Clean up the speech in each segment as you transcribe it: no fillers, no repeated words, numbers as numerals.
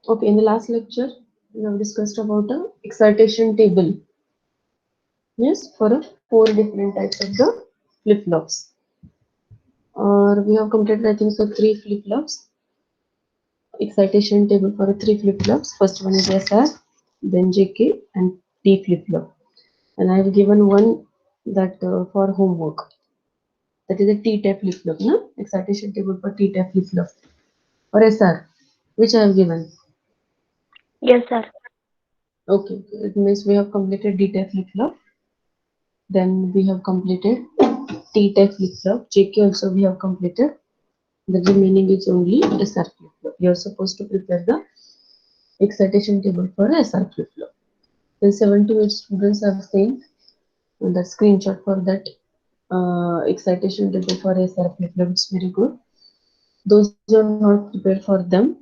Okay, in the last lecture, we have discussed about a excitation table. Yes, for a 4 different types of the flip-flops. Or we have completed, I think, so 3 flip-flops. Excitation table for a 3 flip-flops. First one is SR, then JK, and T flip-flop. And I have given one that for homework. That is a T-type flip-flop, no? Excitation table for T-type flip-flop. Or SR, which I have given. Yes, sir. Okay, it means we have completed D-type flip-flop. Then we have completed T-type flip-flop. JK also we have completed. The remaining is only SR flip-flop. You are supposed to prepare the excitation table for SR flip-flop. Then 7 to 8 students have sent the screenshot for that excitation table for SR flip-flop. It's very good. Those who are not prepared for them,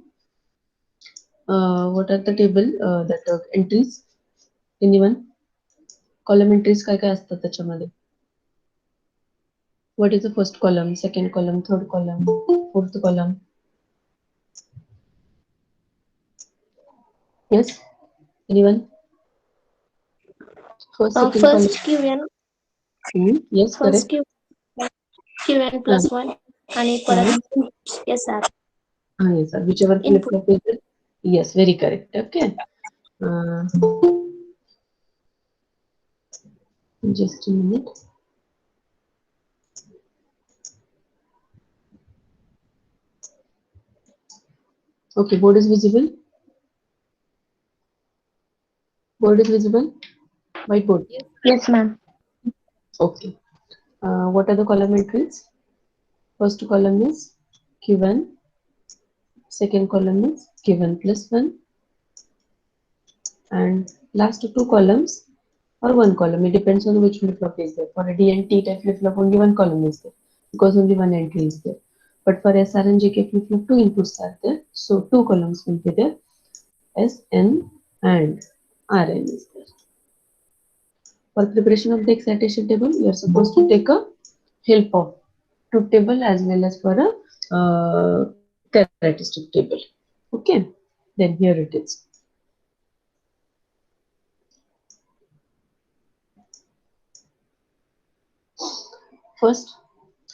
what are the table that entries? Anyone? Column entries काय काय असतात त्याच्यामध्ये? What is the first column, second column, third column, fourth column? Yes? Anyone? First, second column. First QN, Yes, first correct. Q, QN Uh, plus one आणि uh, परत yes, sir. yes, sir. Whichever flip Input. flop is it. Yes, very correct. Okay. Uh, just a minute. Okay, board is visible. Board is visible. Whiteboard. Yes, ma'am. Okay. What are the column entries? First column is Q1. Second column is Q1 plus 1. And last two columns or one column. It depends on which flip flop is there. For a D and T type flip flop, only one column is there because only one entry is there. But for SR and JK flip flop, two inputs are there. So two columns will be there. SN and RN is there. For preparation of the excitation table, you are supposed to take a help of truth table as well as for a characteristic table. Okay, then here it is. First,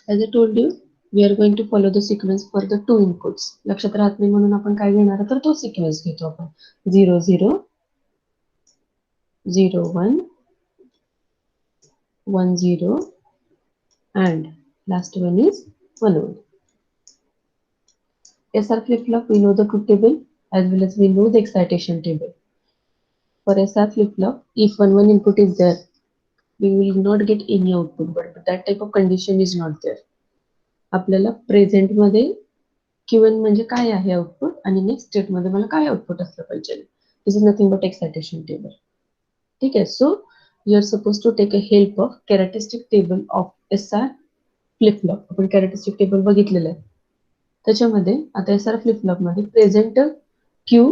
as I told you, we are going to follow the sequence for the two inputs. लक्षात राहत नाही म्हणून आपण काय घेणार तर तो sequence घेतो आपण 0 0 0 1 1 0 and last one is 1 1. SR flip flop we know the truth table as well as we know the excitation table. For SR flip flop, if 1 1 input is there, we will not get any output, but that type of condition is not there. आपल्याला present मध्ये Q1 म्हणजे काय आहे output आणि next state मध्ये मला काय output असलं पाहिजे. This is nothing but excitation table. ठीक आहे. So you are suppose to take a help of characteristic table of SR flip flop. आपण कॅरेक्टरिस्टिक टेबल बघितलेलं आहे. त्याच्यामध्ये आता SR फ्लिप फ्लॉप मध्ये प्रेझेंट Q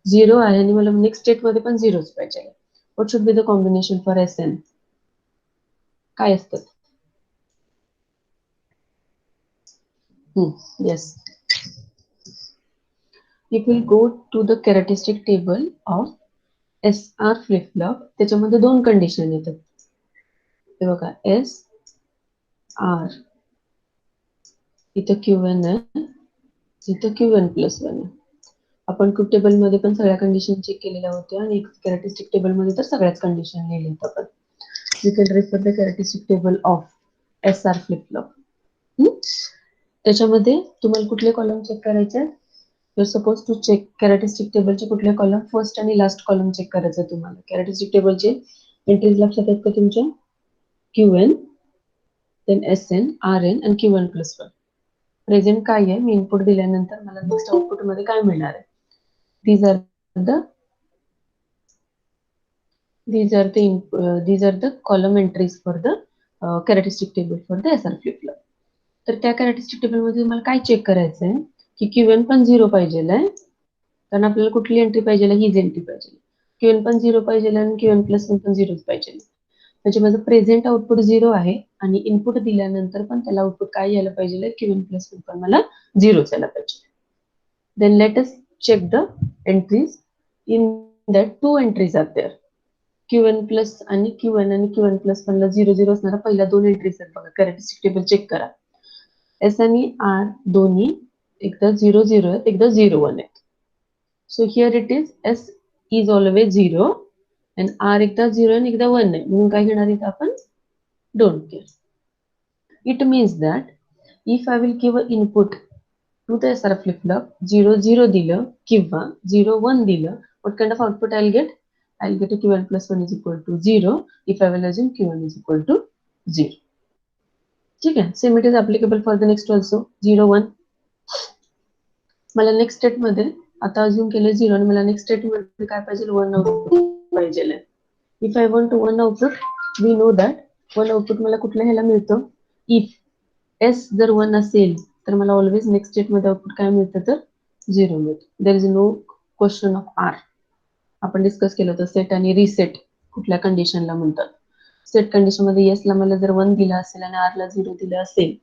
0 आहे आणि मला नेक्स्ट स्टेट मध्ये पण 0च पाहिजे. What should be the combination for SN? काय असतं? Yes. If we go to the characteristic table of SR flip flop, त्याच्यामध्ये दोन कंडिशन येतात. हे बघा S R इथं Q1 आहे, इथं Q1 प्लस 1 आहे. आपण ट्रूथ टेबल मध्ये पण सगळ्या कंडिशन चेक केलेल्या होत्या आणि कॅरेक्टरिस्टिक टेबल मध्ये तर सगळ्याच कंडिशन लिहिल्या आपण. You can refer the characteristic table of SR flip flop. त्याच्यामध्ये तुम्हाला कुठले कॉलम चेक करायचे? You suppose to check characteristic टेबलचे कुठले कॉलम फर्स्ट आणि लास्ट कॉलम चेक करायचं तुम्हाला. कॅरेक्टरिस्टिक टेबलचे एंट्रीज लक्षात आहेत का तुमच्या? Qn, then Sn, Rn and Q1 plus 1. Present काय आहे? मी इनपुट दिल्यानंतर मला नेक्स्ट आउटपुट मध्ये काय मिळणार आहे? these are the column entries for the characteristic table for the SR flip flop. तर त्या कॅरेक्टरिस्टिक टेबल मध्ये मला काय चेक करायचं आहे की Q1 पण 0 पाहिजे आहे, कारण आपल्याला कुठली एंट्री पाहिजे, हीच एंट्री पाहिजे. Q1 पण 0 पाहिजे आणि Q1 प्लस 1 पण 0च पाहिजे. म्हणजे माझं प्रेझेंट आउटपुट 0 आहे आणि इनपुट दिल्यानंतर पण त्याला आउटपुट काय यायला पाहिजे, Q1 प्लस 1 पण मला 0च यायला पाहिजे. Then let us check the entries. In that 2 entries are there. Q1 plus आणि Q1 आणि Q1 plus ला 0 0 असणारा पहिल्या 2 एंट्रीज आहेत बघा. कॅरेक्टरिस्टिक टेबल चेक करा. S आणि R दोन्ही एकदा 0 0 आहेत, एकदा 0 1 आहेत. So here it is S is always 0 and R एकदा 0 आणि एकदा 1 आहे. म्हणून काय घेणार इथं आपण? Don't care. It means that if I will give an input to the SR flip-flop 0 0 दिलं किंवा 0 1 दिलं, what kind of output I'll get? I'll get a Q1 plus 1 is equal to 0 if I will assume Q1 is equal to 0. ठीक आहे. Same it is applicable for the next also 0 1. मला next state मध्ये आता assume केले 0 आणि मला next state मध्ये काय पाहिजे? 1 आउटपुट पाहिजे. If I want 1 output, we know that 1 output मला कुठल्या ह्याला मिळतं? इफ एस जर 1 असेल तर मला ऑलवेज नेक्स्ट स्टेट मध्ये आउटपुट काय मिळतं? तर 0 मिळतं. There is no question of R. आपण डिस्कस केलं होतं सेट आणि रिसेट कुठल्या कंडिशनला म्हणतात. सेट कंडिशन मध्ये येस ला मला जर 1 दिला असेल आणि आर ला 0 दिलं असेल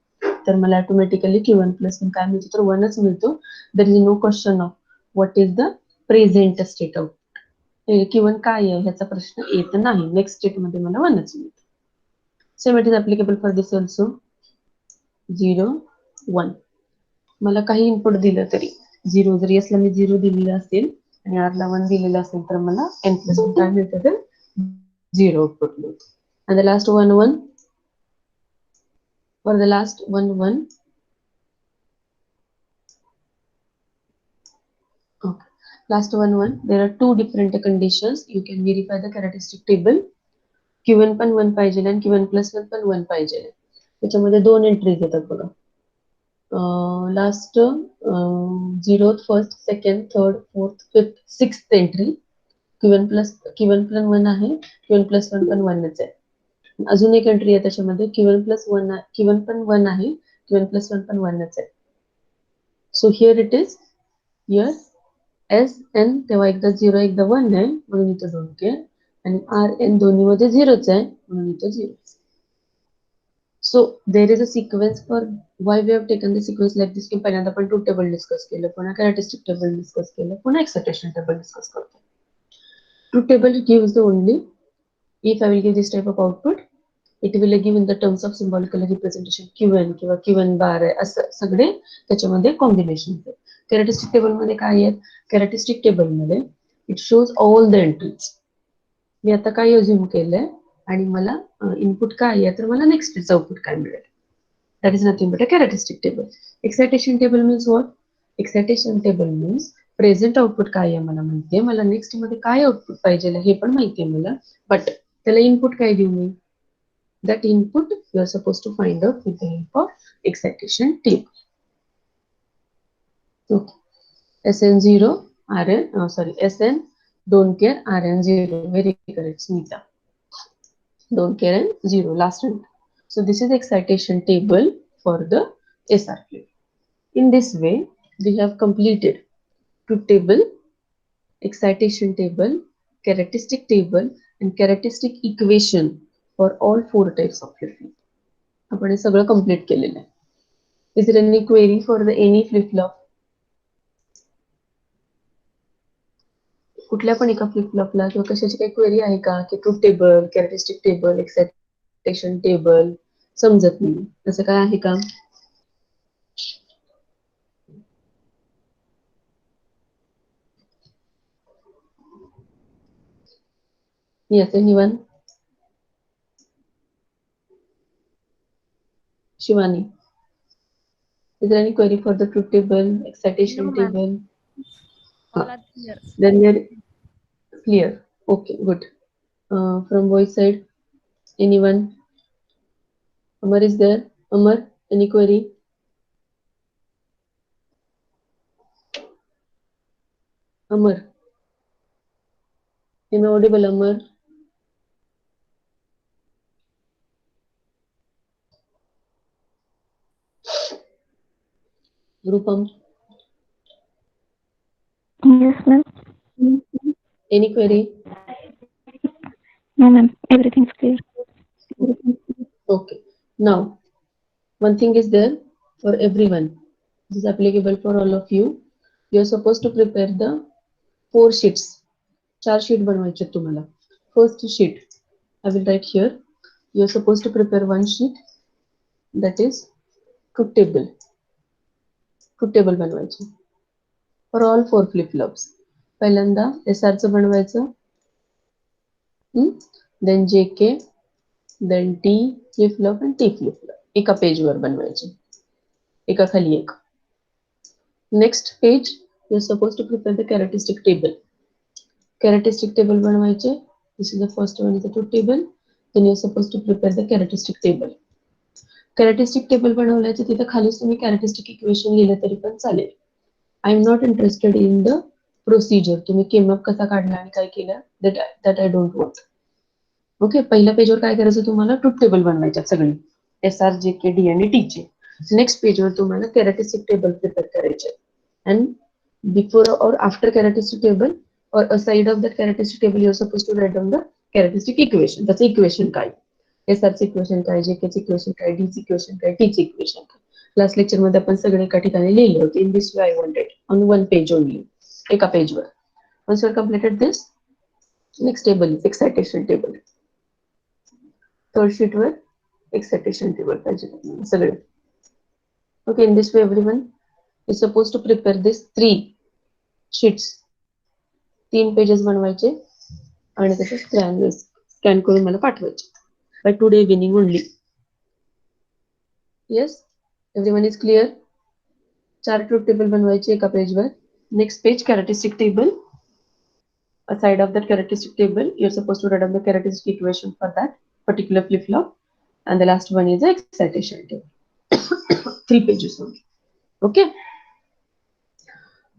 तर मला ऑटोमॅटिकली Q1 प्लस 1 काय मिळतो? तर 1च मिळतो. There is no question of what is the present state of Q1 काय आहे ह्याचा प्रश्न येत नाही. नेक्स्ट स्टेट मध्ये मला 1च मिळतं. Same it is applicable for this also 0 1. मला काही इनपुट दिलं तरी 0 जर एस ला मी 0 दिलेलं असेल आणि आर ला 1 दिलेलं असेल तर मला n प्लस 1 काय मिळतं? तर 0 आउटपुट मिळतं. आणि the last 1 1 for the last 1 1. Okay. Last 1 1. There are two different conditions. You can verify the characteristic table. Q1 पण 1 पाहिजे आणि Q1 plus 1 पण 1 पाहिजे. त्याच्यामध्ये 2 एंट्रीज येतात बघा. Last 0th, 1st, 2nd, 3rd, 4th, 5th, 6th entry Q1 पण 1 आहे, Q1 plus 1 पण 1च आहे. अजून एक एंट्री आहे त्याच्यामध्ये Q1 पण 1 आहे, Q1 plus 1 पण 1च आहे. So here it is here S N तेव्हा एकदा 0 एकदा 1 आहे म्हणून इथं 2 केअर आणि आर एन दोन्ही मध्ये 0च आहे म्हणून इथं 0. So there is a sequence for why we have taken the sequence like this. की पहिल्यांदा आपण ट्रूथ टेबल डिस्कस केलं, पुन्हा कॅरेक्टरिस्टिक टेबल डिस्कस केलं, पुन्हा एक्साइटेशन टेबल डिस्कस करतो. Truth table gives the only if I will give this type of output, it will give in the terms of symbolical representation Q1 किंवा Q1 बार आहे असं सगळे त्याच्यामध्ये कॉम्बिनेशन आहेत. Characteristic table मध्ये काय आहे? कॅरेक्टरिस्टिक टेबल मध्ये it shows all the entries. मी आता काय अज्युम केलंय आणि मला इनपुट काय आहे तर मला नेक्स्ट स्टेटचं आउटपुट काय मिळेल. That is nothing but a characteristic table. Excitation table means what? Excitation table means present output काय आहे मला माहितीये, मला नेक्स्ट मध्ये काय आउटपुट पाहिजे हे पण माहितीये मला, बट त्याला इनपुट काय देऊ मी? That input you are supposed to find out with the help of excitation table. Okay. SN0, RN, SN, don't care, RN 0. Very correct, Smita. Don't care and 0, last one. So this is the excitation table for the SR flip. In this way, we have completed truth table, excitation table, characteristic table, and characteristic equation for all 4 types of flip-flop. आपण हे सगळं complete केलेलं आहे. Is there any query for the any flip-flop? कुठल्या पण एका फ्लिप-फ्लॉपला किंवा कशाची काही क्वेरी आहे का की truth table, characteristic table, excitation table समजत नाही असं काय आहे का? Yes, anyone? Shivani, is there any query for the truth table, excitation No, ma'am. table? All are clear. Then we are clear. Okay, good. From both side, anyone? Amar is there? Amar, any query? Amar, am I audible, Amar? Rupam, Yes, ma'am. any query? No, ma'am. Everything's clear. Okay. Now, one thing is there for everyone. This is applicable for all of you. You are suppose to prepare the 4 sheets. 4 sheet बनवायचे तुम्हाला. First sheet I will write here. You are supposed to prepare one sheet, that is truth table. Truth table बनवायचे for all 4 flip flops. पहिल्यांदा SR चं बनवायचं, then JK, then T flip flop and T flip flop. एका page वर बनवायचे, एका खाली एक. Next page you are supposed to prepare the characteristic table. Characteristic table बनवायचे. This is the first one, is the truth table. Then you are supposed to prepare the characteristic table. Characteristic table बनवल्याचे तिथे खालीच तुम्ही characteristic equation लिहिलं तरी पण चालेल. I am not interested in the procedure. तुम्ही केमअप कसा काढला आणि काय केलं that I don't want. Okay, पहिल्या पेजवर काय करायचं तुम्हाला, ट्रूथ टेबल बनवायच्या सगळी SR JK D आणि T चे. नेक्स्ट पेजवर तुम्हाला कॅरेटिस्टिक टेबल प्रिपेअर करायचे. And before or after characteristic table or aside of that characteristic table you are suppose to write down the characteristic equation. त्याचं equation काय, SRचं इक्वेशन काय, JKचं equation काय, Dचं इक्वेशन काय, Tचं इक्वेशन काय. लास्ट लेक्चर मध्ये आपण सगळे एका ठिकाणी लिहिले होते. In this way I wanted on one page only, एका पेजवर. Once you are completed this, next table is excitation table. Third sheet वर एक्साइटेशन टेबल पाहिजे सगळे. Okay, in this way everyone is suppose to prepare this 3 sheets. 3 pages बनवायचे आणि त्याचे scan करून मला पाठवायचे by today evening only. Yes, everyone is clear. 4 truth table बनवायचे एका पेजवर. Next page characteristic table. Aside of that characteristic table, you're supposed to write down the characteristic equation for that particular flip flop. And the last one is the excitation table. 3 pages only. Okay.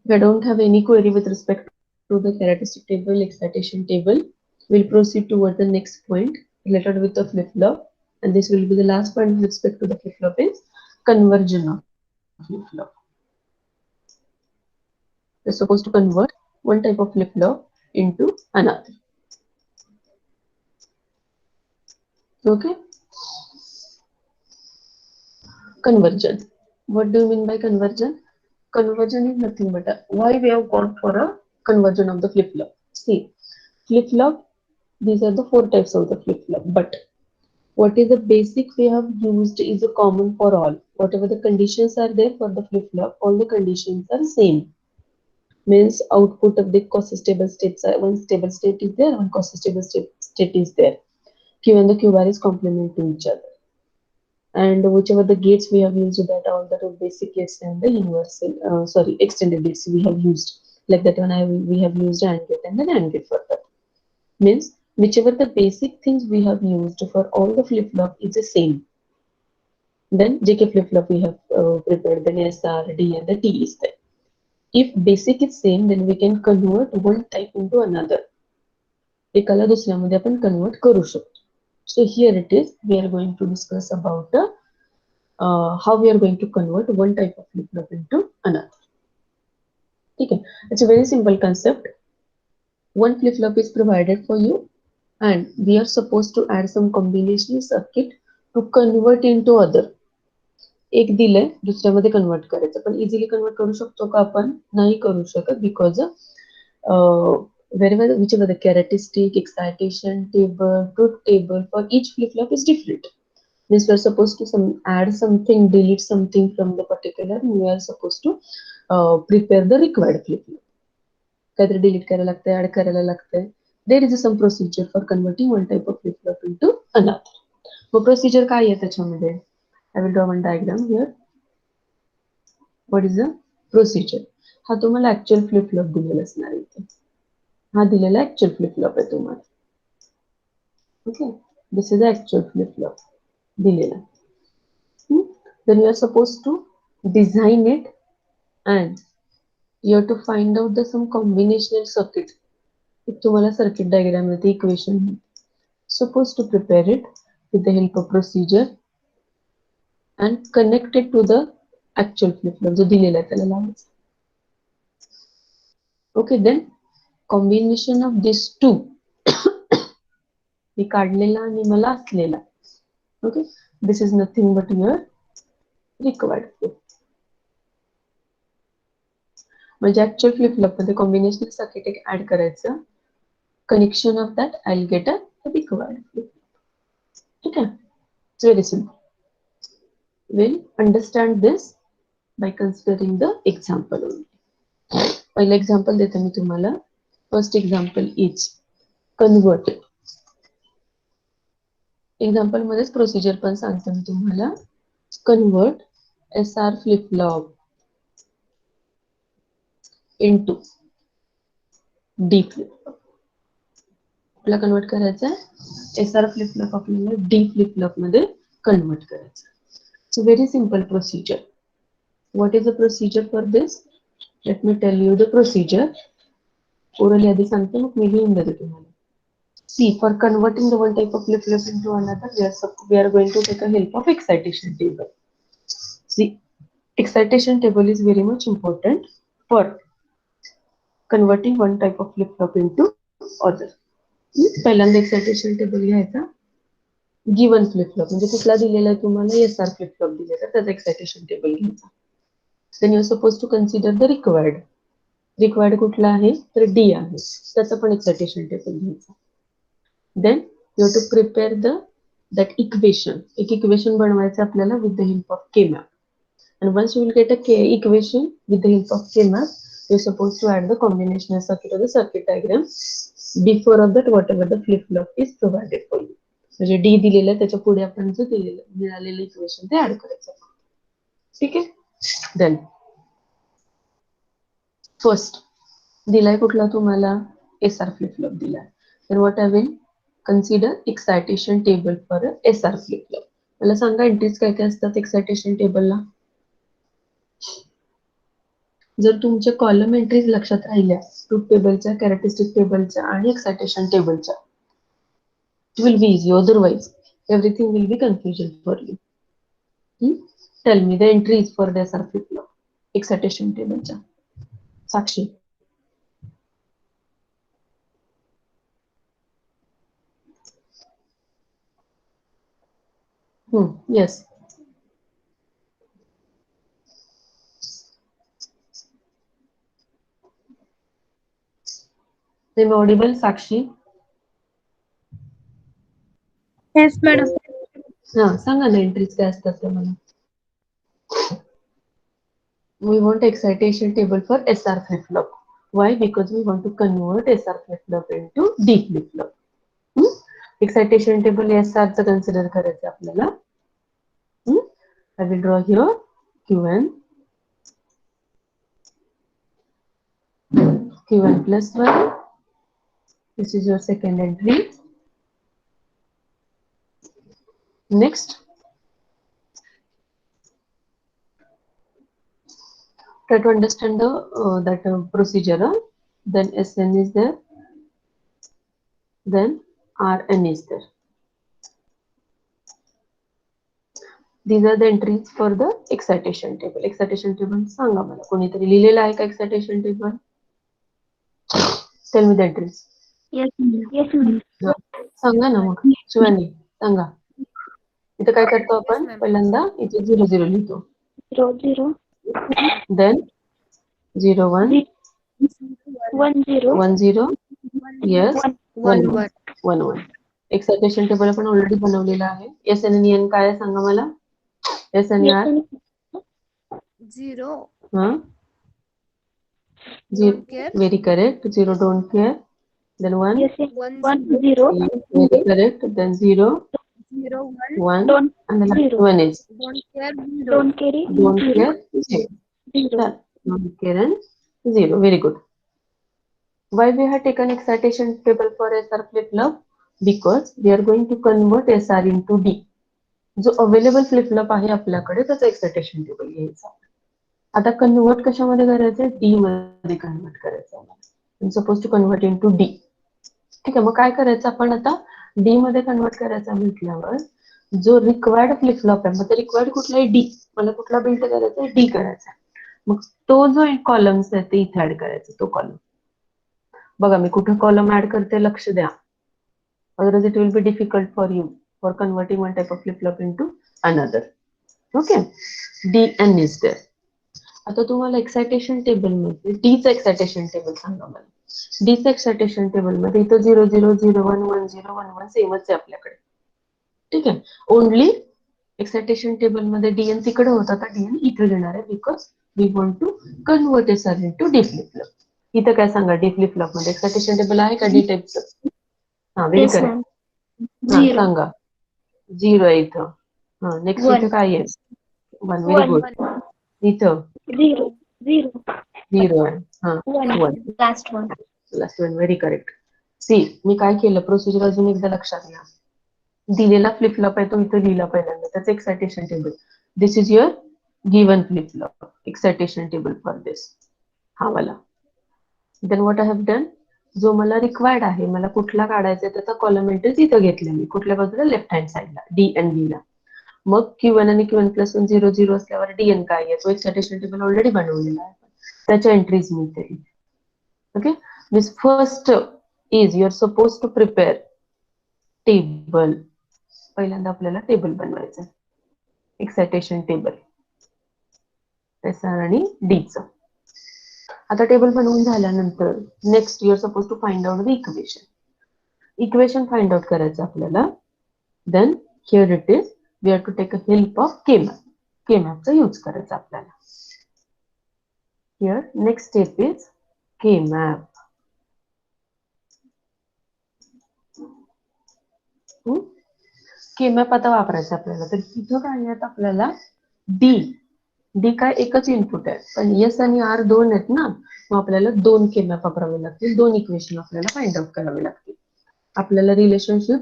If I don't have any query with respect to the characteristic table, excitation table, we'll proceed toward the next point related with the flip flop. And this will be the last point with respect to the flip flop is conversion of flip flop. You're supposed to convert one type of flip flop into another. Okay. Conversion. What do you mean by conversion? Conversion is nothing but why we have gone for a conversion of the flip flop. See, flip flop, these are the 4 types of the flip flop, but what is the basic we have used is a common for all. Whatever the conditions are there for the flip flop, all the conditions are same. Means output of the cosy-stable states are, one stable state is there, one cosy-stable state is there. Q and the Q bar is complement to each other. And whichever the gates we have used, that all the basic gates and the universal, extended gates we have used. Like that one we have used AND gate and then AND gate for that. Means whichever the basic things we have used for all the flip flop is the same. Then JK flip flop we have prepared, then SR, D and the T is there. If basic is same, then we can convert one type into another. एकाला दुसऱ्यामध्ये आपण convert करू शकतो. So here it is, we are going to discuss about how we are going to convert one type of flip flop into another. Okay, it's a very simple concept. One flip flop is provided for you and we are supposed to add some combinational circuit to convert into other. एक दिलंय दुसऱ्यामध्ये convert करायचं, पण easily convert करू शकतो का आपण? नाही करू शकत, because wherever whichever the characteristic, excitation table, truth table for each flip flop is different. Means we are supposed to add something, delete something from the particular, and we are supposed to prepare the required flip flop. काहीतरी delete करायला लागतंय, add करायला लागतंय. There is some procedure for converting one type of flip flop into another. Mug procedure काय आहे त्याच्यामध्ये? I will draw one diagram here. What is the procedure? हा तुम्हाला actual flip flop दिलेला असणार आहे. हा दिलेला actual flip flop आहे तुम्हाला. Okay, this is the actual flip flop दिलेला. Then you are supposed to design it and you have to find out the some combinational circuit. तुम्हाला circuit diagram मध्ये equation supposed to prepare it with the help of procedure and connect it to the actual flip flop जो दिलेला आहे त्याला लावायचा. Okay, then combination of these two मी काढलेला आणि मला असलेला. Okay, this is nothing but your required flip. म्हणजे ऍक्च्युअल फ्लिप फ्लॉप मध्ये कॉम्बिनेशनल सर्किट एक ऍड करायचं. Connection of that I will get a required flip flop. ठीक आहे, it's very simple. We'll understand this by considering the example only. पहिलं example देते मी तुम्हाला. First example is convert. Example मध्येच procedure पण सांगते मी तुम्हाला. Convert SR flip flop into D flip flop. आपल्याला कन्वर्ट करायचं आहे. SR फ्लिप फ्लॉप आपल्याला D फ्लिप फ्लॉप मध्ये कन्वर्ट करायचं. So very simple procedure. What is the procedure for this? Let me tell you the procedure. Orally आधी सांगते मग मी लिहून देते तुम्हाला. See, for converting the one type of flip flop into another, we are going to take a help of excitation table. See, excitation table is very much important for converting one type of flip flop into other. पहिल्यांदा excitation table घ्यायचा. Given flip flop म्हणजे कुठला दिलेला आहे तुम्हाला, SR flip flop दिलेला त्याचा excitation table घ्यायचा. Then you suppose to consider the required कुठला आहे तर D आहे, त्याचा पण एक्सायटेशन टेबल घ्यायचा. Then you have to prepare that equation. एक इक्वेशन बनवायचं आपल्याला with the help of K map. And once you will get a equation with the help of K map, you're supposed to add the combinational circuit or the circuit diagram before of that whatever the flip flop is provided for you. म्हणजे D दिलेलं त्याच्या पुढे आपण जो दिलेलं मिळालेलं equation ते add करायचं. ठीक आहे. देन फर्स्ट दिलाय कुठला तुम्हाला, SR फ्लिप फ्लॉप दिलाय. तर what I will consider excitation table for SR flip flop. मला सांगा एंट्रीज काय काय असतात एक्सायटेशन टेबलला. जर तुमच्या कॉलम एंट्रीज लक्षात राहिल्या ट्रूथ टेबलच्या, कॅरेक्टरिस्टिक टेबलच्या आणि excitation टेबलच्या, it will be easy. Otherwise, everything will be confusion for you. Tell me the entries for the SR flip flop. Excitation table च्या. साक्षी. Yes. Am I audible, Sakshi? Yes, madam. हा, सांगा ना entries काय असतात ते मला. We want excitation table for SR flip flop. Why? Because we want to convert SR flip flop into D flip flop. Excitation table SR चं consider करायचं आपल्याला. I will draw here Q1 plus 1. This is your second entry. Next, try to understand that procedure. Then SN is there. Then RN is there. These are the entries for the excitation table. Excitation table सांगा मला, कोणीतरी लिहिलेलं आहे का excitation table? Tell me the entries. Yes, madam. सांगा ना मग, शिवानी सांगा. इथे काय करतो आपण, पहिल्यांदा इथे 0 0 लिहितो. 0 Then 0 1 1 0 1 0. Yes. 1 1 1 1. एक्सायटेशन टेबल आपण ऑलरेडी बनवलेला आहे. एस एन एन काय आहे सांगा मला. S N R 0. हा Don't care. Very correct. 0 don't care. देन 1 1 0 व्हेरी करेक्ट. देन 0 0 1. 1 Don't and the last zero. one is Don't care. 0. don't carry don't 0 care 0. 0 Don't care and 0. Very good. Why we have taken excitation table for SR flip flop? Because we are going to convert SR into D. जो available flip flop आहे आपल्याकडे त्याचा excitation table घ्यायचा. आता convert कशामध्ये करायचंय, D मध्ये convert करायचं. Suppose to convert into D. ठीक आहे, मग काय करायचं आपण आता, डी मध्ये कन्वर्ट करायचं म्हटल्यावर जो रिक्वायर्ड फ्लिप फ्लॉप आहे, मग रिक्वायर्ड कुठला आहे, डी. मला कुठला बिल्ड करायचा आहे, डी करायचा. मग तो जो एक कॉलम्स आहे ते इथे ऍड करायचा. तो कॉलम बघा मी कुठे कॉलम ऍड करते, लक्ष द्या. Otherwise it will be difficult for you for converting one type of flip flop into another. Okay, D N is there. आता तुम्हाला एक्सायटेशन टेबल मध्ये डीचं एक्सायटेशन टेबल सांगा मला. डीचं एक्सायटेशन टेबल मध्ये इथं 0 0 0 1 1 0 1 1 सेमच आहे आपल्याकडे. ठीक आहे. ओनली एक्सायटेशन टेबल मध्ये डीएन तिकडे होता तर डीएन इथे देणार आहे because we want to convert SR into D flip flop. इथं काय सांगा डी फ्लिप फ्लॉप मध्ये एक्सायटेशन टेबल आहे का डी टाईपचं? हा व्हेरी येस करेक्ट. मॅम. हा 0 सांगा. 0 आहे इथं. हा नेक्स्ट 1 इथं काय आहे? 1 व्हेरी 1 गुड. इथं 0 0 0 आहे. हा 1 1 last 1. Last one very correct. See मी काय केलं प्रोसिजर अजून एकदा लक्षात घ्या. दिलेला फ्लिप फ्लॉप आहे तो इथं लिहिला पहिल्यांदा त्याचं excitation table. This is your given flip flop excitation table for this. हा वाला. Then what I have done, जो मला रिक्वायर्ड आहे मला कुठला काढायचा आहे त्याचा कॉलम एंट्रीज इथं घेतले मी कुठल्या बाजूला लेफ्ट हँड साईडला डी एन बी ला. मग Q1 आणि Q1 प्लस 1 0 0 असल्यावर डीएन काय आहे तो एक्सायटेशन टेबल ऑलरेडी बनवलेला आहे त्याच्या एंट्रीज मी इथे. Okay. This first is you are suppose to prepare table. पहिल्यांदा आपल्याला टेबल बनवायचं एक्सायटेशन टेबल एस आर आणि डीचं. आता टेबल बनवून झाल्यानंतर next you are suppose to find out the equation. Equation find out करायचं आपल्याला. Then here it is we are to take a help of K map. केमॅपचा यूज करायचा आपल्याला. Here next step is K map. K map आता वापरायचं आपल्याला तर तिथं काय आहे आपल्याला डी. डी काय एकच इनपुट आहे पण एस आणि आर दोन आहेत ना मग आपल्याला 2 केमॅप वापरावे लागतील 2 इक्वेशन आपल्याला फाइंड आउट करावे लागतील. आपल्याला रिलेशनशिप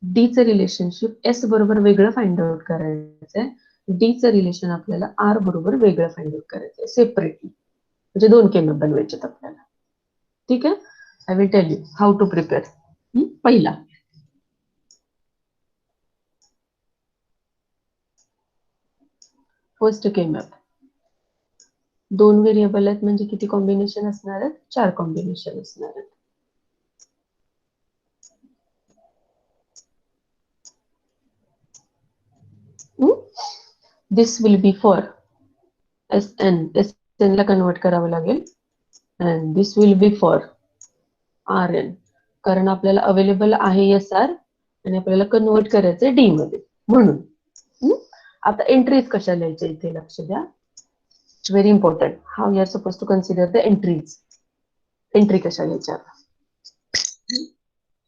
डीचं रिलेशनशिप एस बरोबर वेगळं फाइंड आउट करायचं आहे. डीचं रिलेशन आपल्याला आर बरोबर वेगळं फाइंड आउट करायचं आहे सेपरेटली. म्हणजे 2 केमॅप बनवायचे आपल्याला. ठीक आहे. I will tell you how to prepare. पहिला फर्स्ट केमॅप 2 व्हेरिएबल आहेत म्हणजे किती कॉम्बिनेशन असणार आहेत 4 कॉम्बिनेशन असणार आहेत. This will be for SN. SN ला कन्वर्ट करावं लागेल and this will be for R N कारण आपल्याला अवेलेबल आहे एस आर आणि आपल्याला कन्वर्ट करायचंय डी मध्ये म्हणून. आता एंट्रीज कशा लिहायच्या इथे लक्ष द्या. It's very important how you are suppose to consider the entries. Entry कशा लिहायच्या.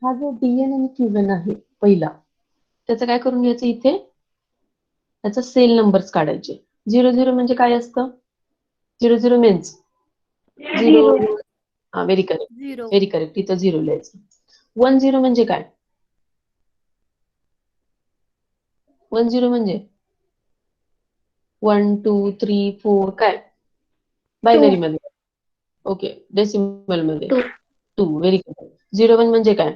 हा जो डीएन आणि क्यूएन आहे पहिला त्याचं काय करून घ्यायचं इथे त्याचा सेल नंबर्स काढायचे. 0 0 म्हणजे काय असतं 0 0 मीन्स 0. 0 हा व्हेरी करेक्ट. 0 very correct. इथं 0 लिहायचं. 1 0 म्हणजे काय 1 0 म्हणजे 1 2 3 4 काय बायनरी मध्ये. ओके. डेसिमल मध्ये 2 2 व्हेरी करेक्ट. 0 1 म्हणजे काय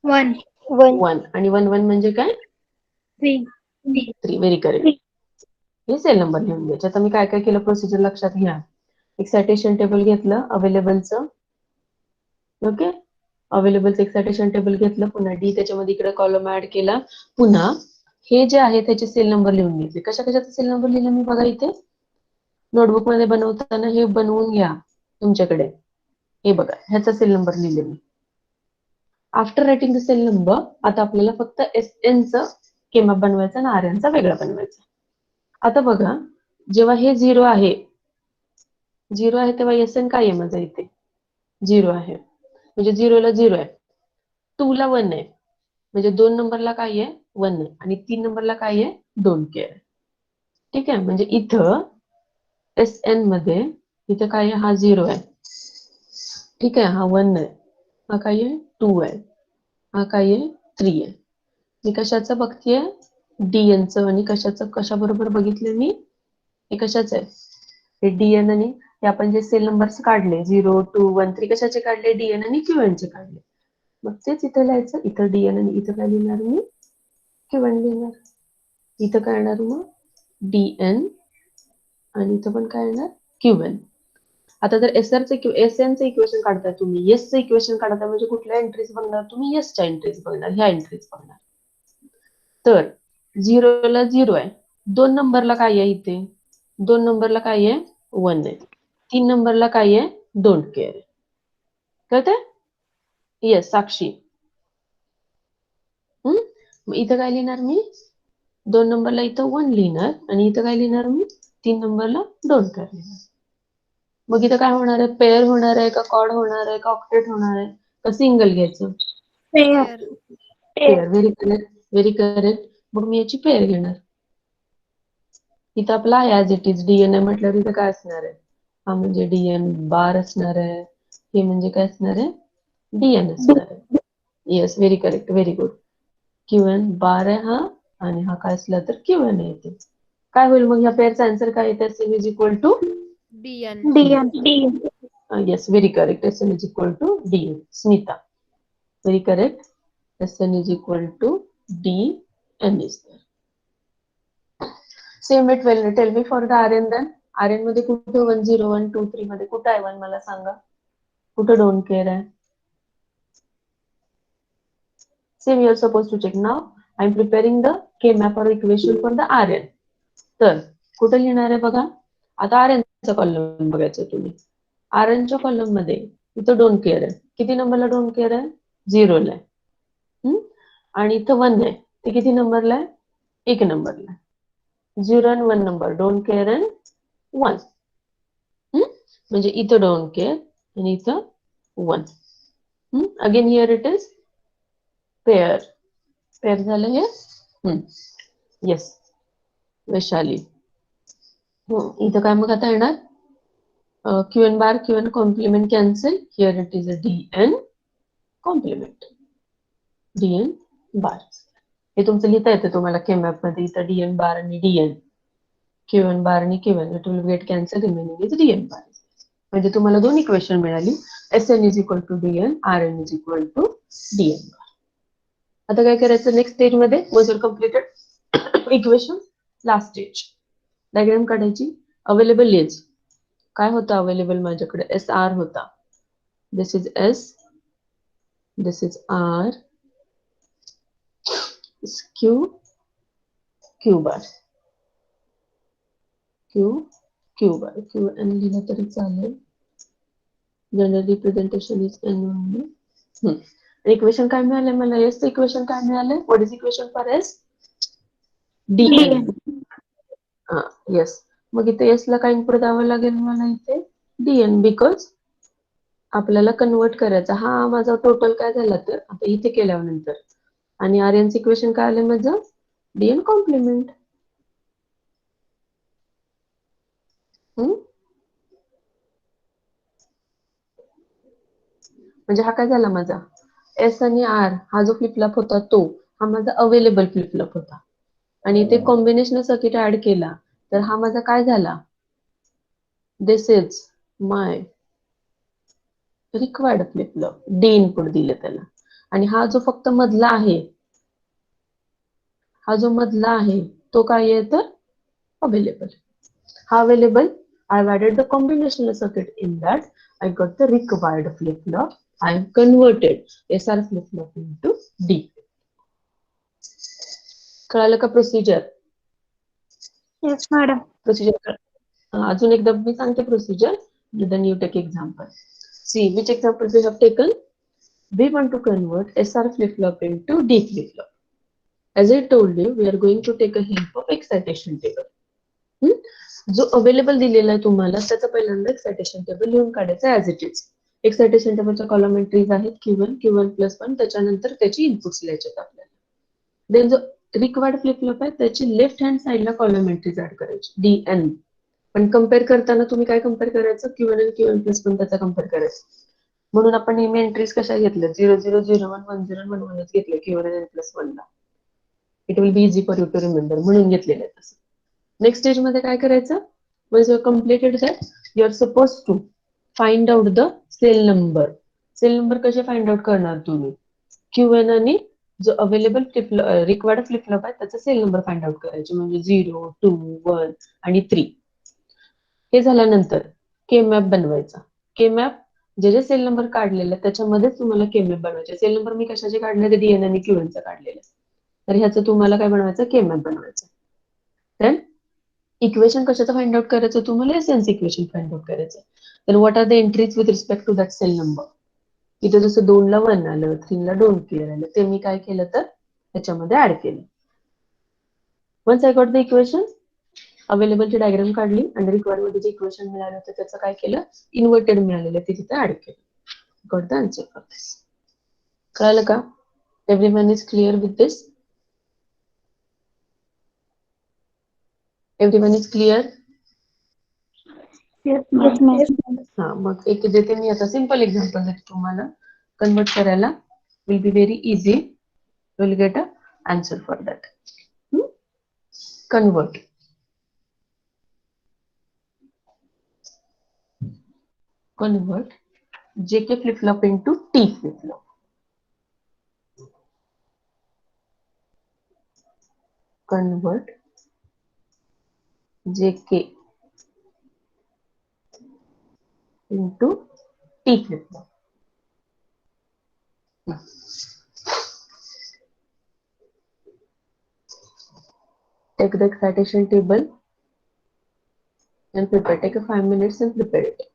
1 1 1 आणि 1 1 म्हणजे काय 3 3 व्हेरी करेक्ट. हे सेल नंबर लिहून घ्यायचे. आता मी काय काय केलं प्रोसिजर लक्षात घ्या. एक्सायटेशन टेबल घेतलं अवेलेबलचं. ओके. अवेलेबलचं एक्सायटेशन टेबल घेतलं पुन्हा डी त्याच्यामध्ये इकडे कॉलम ऍड केला. पुन्हा हे जे आहे त्याचे सेल नंबर लिहून घेतले. कशा कशाचा सेल नंबर लिहिला मी बघा इथे नोटबुक मध्ये बनवताना हे बनवून घ्या तुमच्याकडे. हे बघा ह्याचा सेल नंबर लिहिले मी. After writing the cell number आता आपल्याला फक्त एस एनचं केमॅप बनवायचं आणि आर एनचा वेगळा बनवायचा. आता बघा जेव्हा हे 0 आहे 0 आहे तेव्हा एस एन काय आहे माझा इथे 0 आहे म्हणजे 0 ला 0 आहे 2 ला 1 आहे म्हणजे 2 नंबरला काय आहे 1 आहे आणि 3 नंबरला काय आहे 2 के आहे. ठीक आहे. म्हणजे इथं एस एन मध्ये इथं काय आहे हा 0 आहे. ठीक आहे. हा 1 आहे हा काय आहे 2 आहे हा काय आहे 3 आहे. मी कशाचं बघतेय डीएनचं आणि कशाचं कशाबरोबर बघितलं मी हे कशाचं आहे हे डीएन आणि हे आपण जे सेल नंबर्स काढले 0 2 1 3 कशाचे काढले डीएन आणि क्यूएन चे काढले. मग तेच इथं लिहायचं. इथं डीएन आणि इथं काय लिहिणार मी क्यूएन लिहिणार. इथं काय येणार मग डीएन आणि इथं पण काय येणार क्यूएन. आता जर एसआरचं एसएनचं इक्वेशन काढताय तुम्ही एसचं इक्वेशन काढताय म्हणजे कुठल्या एंट्रीज बघणार तुम्ही एसच्या एंट्रीज बघणार ह्या एंट्रीज बघणार. तर 0 ला 0 आहे 2 नंबरला काय आहे इथे? 2 नंबरला काय आहे? 1 आहे. 3 नंबरला काय आहे? डोंट केअर आहे. कळतंय? येस, साक्षी. मग इथं काय लिहिणार मी? 2 नंबरला इथं 1 लिहिणार आणि इथं काय लिहिणार मी? 3 नंबरला डोंट केअर लिहिणार. मग इथं काय होणार आहे? पेअर होणार आहे का कॉर्ड होणार आहे का ऑक्टेट होणार आहे का सिंगल घ्यायचं? Pair. Pair. Pair. Very correct, very correct. मग मी याची पेअर घेणार. इथं आपला आहे ऍज इट इज डीएनए म्हटल्यावर इथं काय असणार आहे? हा म्हणजे डीएन बार असणार आहे. हे म्हणजे काय असणार आहे? डीएन असणार आहे. Yes, very correct, very good. QN bar आहे हा आणि हा काय असला तर क्यूएन आहे इथे. काय होईल मग ह्या पेअरचा आन्सर काय येते? S N is equal to DN. DN. yes, very correct. Sn is equal to dn. Smita, very correct. Sn is equal to dn is there. Same way, tell me for the Rn then. Rn मध्ये कुठे 1 0 1 2 3 मध्ये कुठे आहे 1 मला सांगा. कुठे don't care आहे? Same you are supposed to check now. I am preparing the K-map or equation for the Rn. तर कुठे लिहिणार आहे बघा. आता Rn चा कॉलम बघायचा तुम्ही. Rn च्या कॉलम मध्ये इथं डोंट केअर आहे. किती नंबरला डोंट केअर आहे? 0 ला आहे. आणि इथं 1 आहे. ते किती नंबरला आहे? 1 नंबरला आहे. 0 आणि 1 नंबर डोंट केअर अँड 1. म्हणजे इथं डोंट केअर आणि इथं 1. Again here it is pair. Pair झालं हे? येस, वैशाली. इथं काय मग आता येणार? QN bar QN complement cancel. Here it is a DN complement. DN bar. हे तुमचं लिहिता येतं तुम्हाला केमॅप मध्ये. इथं डीएन बार आणि डीएन, क्यूएन बार आणि QN, it will get cancel. Remaining is DN bar. म्हणजे तुम्हाला 2 इक्वेशन मिळाली. SN is equal to DN, RN is equal to DN bar. आता काय करायचं नेक्स्ट स्टेज मध्ये? Was your completed equation. Last stage diagram काढायची. Available is काय होतं? अवेलेबल माझ्याकडे एस आर होता. This is S, this is R, Q, Q bar, Q, Q bar. Q N लिहिलं तरी चालेल. General representation is N only. Equation काय मिळालंय मला? एस इक्वेशन काय मिळालंय? What is equation for S? DN. Yes. मग इथे एस ला काय इनपुट द्यावं लागेल मला? इथे डीएन, बिकॉज आपल्याला कन्वर्ट करायचा. हा माझा टोटल काय झाला तर आता इथे केल्यानंतर. आणि आर्यन इक्वेशन काय आलं माझं? DN complement. म्हणजे हा काय झाला माझा? एस आणि आर हा जो फ्लिपफ्लॉप होता तो हा माझा अवेलेबल फ्लिपफ्लॉप होता. आणि इथे कॉम्बिनेशनल सर्किट ऍड केला तर हा माझा काय झाला? This is my required flip-flop. D input दिले त्याला. आणि हा जो फक्त मधला आहे, हा जो मधला आहे तो काय आहे तर अवेलेबल. हा available, I have added the combinational circuit in that. I got the required flip-flop. I am converted SR flip-flop into D. कळालं का प्रोसिजर? Yes, madam. प्रोसिजर अजून एकदा मी सांगते procedure. Then you take example. See which example we have taken. We want to convert SR flip-flop into D flip-flop. As I told you, we are going to take a help of excitation table. जो available दिलेला आहे तुम्हाला त्याचा पहिल्यांदा excitation table लिहून काढायचा as it is. Excitation टेबलच्या column entries आहेत Q1, Q1 प्लस 1. त्याच्यानंतर त्याची इनपुट्स लिहायचे आपल्याला. देन जो रिक्वायर्ड फ्लिपफ्लॉप आहे त्याची लेफ्ट हँड साइडला कॉलम एंट्रीज ऍड करायची DN. पण कम्पेअर करताना तुम्ही काय कम्पेअर करायचं? Q1 आणि Q1 प्लस 1 त्याचा कम्पेअर करायचं. म्हणून आपण नेहमी एंट्रीज कशा घेतल्या? 0 0 0 1 1 0 1 1 घेतले Q1 आणि प्लस 1 ला. It will be easy for you to remember म्हणून घेतलेलं आहे तसं. नेक्स्ट स्टेज मध्ये काय करायचं? Once you have completed that, you are supposed to find out the cell number. Cell number कसे find out करणार तुम्ही? Q1 आणि जो अवेलेबल रिक्वायर्ड फ्लिपफ्लॉप आहे त्याचा सेल नंबर फाइंड आउट करायचे. म्हणजे 0, 2, 1 आणि 3. हे झाल्यानंतर के मॅप बनवायचा. के मॅप जे सेल नंबर काढलेले त्याच्यामध्येच तुम्हाला के मॅप बनवायचे. सेल नंबर मी कशाचे काढले? डीएन आणि क्यूएनचा काढलेले. तर ह्याचं तुम्हाला काय बनवायचं? के मॅप बनवायचं. देन इक्वेशन कशाचं फाइंड आउट करायचं तुम्हाला एसएनसी इक्वेशन फाइंड आउट करायचं. Then what are the entries with respect to that cell number. इथे जसं 2 ला 1 आलं, 3 ला डोंट केअर आलं, ते मी काय केलं तर त्याच्यामध्ये ऍड केलं. Once I got the equation, अवेलेबलची डायग्राम काढली आणि रिक्वायरमेंट जे इक्वेशन मिळालं होतं त्याचं काय केलं, इन्व्हर्टेड मिळालेलं ते तिथे ऍड केलं. Got the answer for this. कळालं का? Everyone is clear with this? Everyone is clear? Yes, ma'am. हा, मग एक देते मी आता सिंपल एक्झाम्पल देते तुम्हाला. कन्वर्ट करायला will be very easy. Will get a answer for that. Convert. Convert JK flip-flop into T flip-flop. Convert JK into T flip-flop. Take the excitation table and prepare. Take a 5 minutes and prepare it.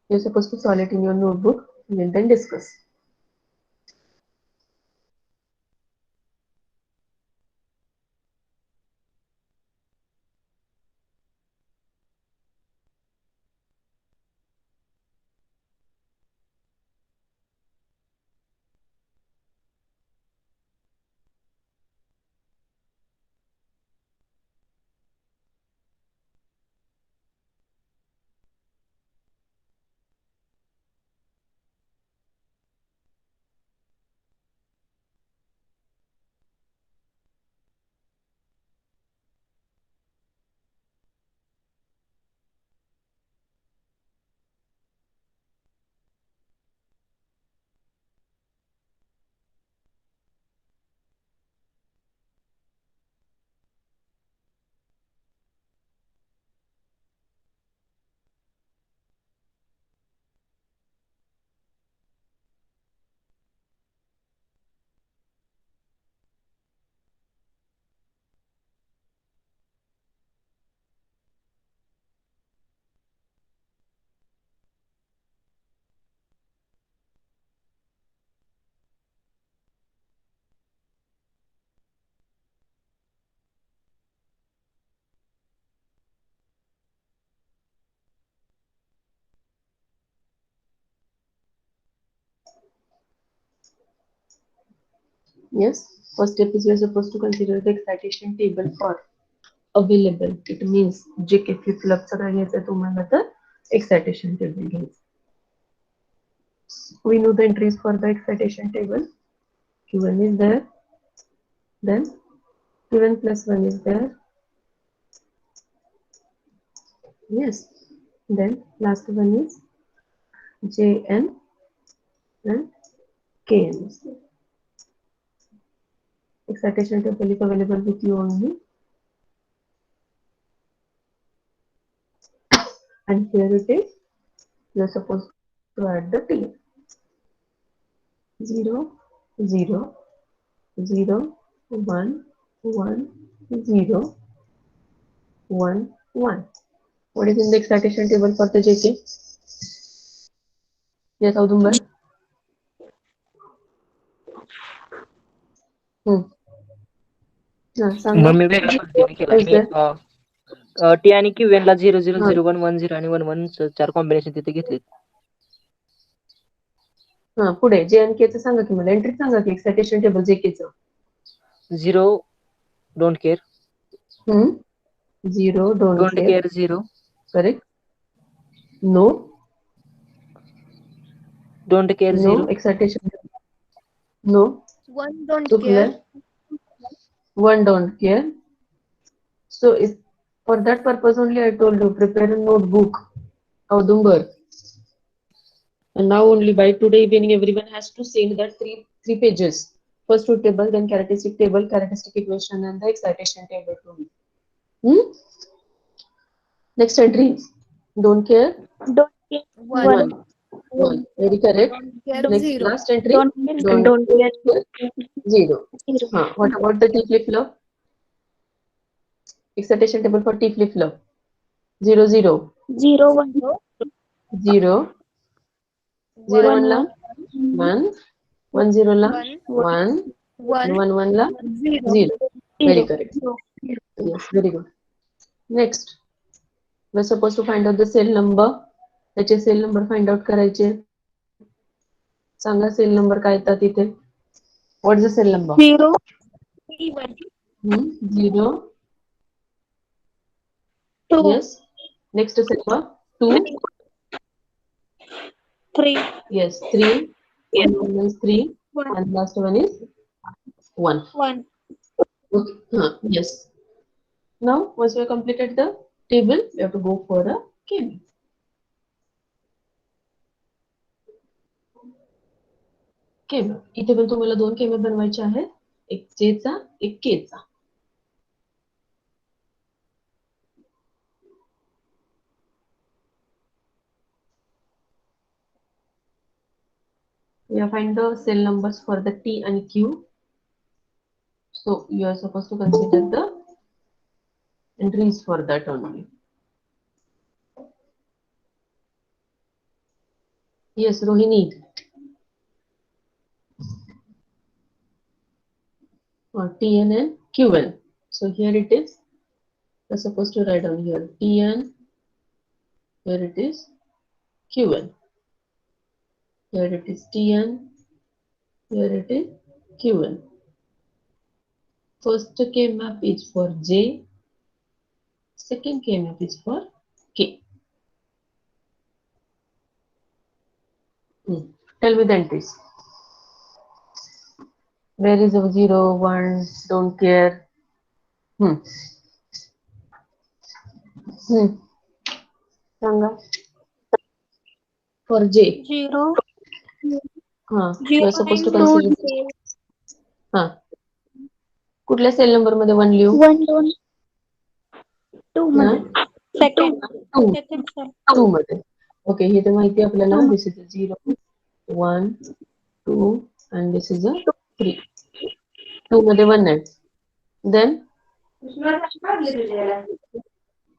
You're supposed to solve it in your notebook and then discuss. Yes, first step is we're supposed to consider the excitation table for available. It means JK flip-flop चा काय घ्यायचं तुम्हाला तर excitation table घ्यायचं. We know the entries for the excitation table. Q1 is there, then Q1 plus 1 is there. Yes, then last one is Jn and Kn. Excitation table is available with you only. And here it is. You're supposed to add the T. 0, 0, 0, 1, 1, 0, 1, 1. What is in the excitation table for the JK? Yes, Audumbar. सांगा. मग मी वेगळ्या पद्धतीने केलं. मी T आणि Q n ला 0 0 0 1 1 0 आणि 1 1 चार combination तिथे घेतले. हा, पुढे जे आणि के चं सांगा की मला. एंट्री सांगा की एक्साइटेशन टेबल JK चं. 0 don't care. 0 don't care. 0 correct. No don't care. No 0 excitation. No 1 don't to care. clear. 1 don't care. So for that purpose only I told you prepare a notebook. Audumbar. And now only by today evening everyone has to send that three pages. First two table, then characteristic table, characteristic equation, and the excitation table to me. Next entry. Don't care. Don't care. 1. 1. 1. Very correct. Don't care Next, zero. last entry. Don't Don't care. care 0. Zero. What about the T flip-flop? Excitation table for T flip-flop. 0, 0. 0, 1, 0. 0, 1 1, la 1, 1. 1, 0 la 1, 1. 1, 1, 1 la 0. 0. Very 0. correct. Yes, very good. Next, we're supposed to find out the cell number. त्याचे cell number find out करायचे. सांगा cell number काय येतात इथे. What is the cell number? 0, 3, 1, 0. 2, Yes. Next cell number 2. 3, Yes, 3. One is 3. 1, And last one is 1. 1. Okay. Yes. Now, once we have completed the table, we have to go for a game. केम इथे पण तुम्हाला 2 केम बनवायचे आहेत. एक जे चा एक के चा. We have find the cell numbers for the T and Q. So you are supposed to consider the entries for that only. Yes, Rohini. Tn and Qn. So here it is. We're supposed to write down here Tn. Here it is Qn. Here it is Tn. Here it is Qn. First K map is for J. Second K map is for K. Tell me the entries. Where is the 0, 1, don't care? Sanga. For J. 0, You are supposed to 2, consider. कुठल्या cell number मध्ये 1 लिहू? 1, 2, 2 मध्ये. Second 2. 2 मध्ये. Okay, हे तर माहिती आहे आपल्याला. This is 0, 1, 2 and this is a 3. 2 मध्ये 1 आहे. Then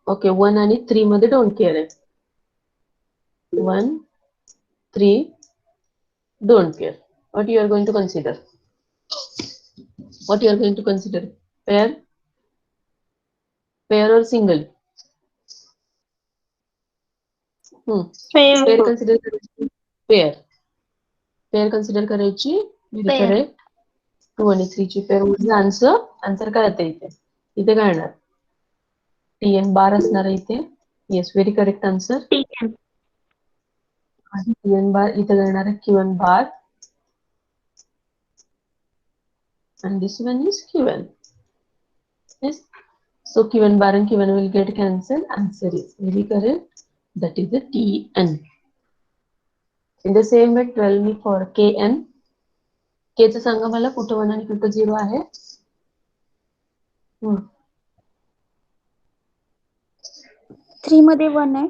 ओके 1 आणि 3 मध्ये डोंट केअर आहे. 1, 3 don't care. What you are going to consider? What you are going to consider? Pair or single? Pair consider करायची. Pair consider करायची. Correct. 2 आणि 3 ची pair. Answer काय येते इथे? इथे काय येणार? Tn बार असणार आहे इथे. Yes, very correct answer. Tn बार इथे येणार आहे Qn bar. And this one is Qn. Yes. So Qn bar and Qn will get cancelled. Answer is very correct. That is the Tn. In the same way, 12 me for Kn. K चं सांगा मला कुठं 1 आणि कुठं 0 आहे? 3 मध्ये 1 आहे.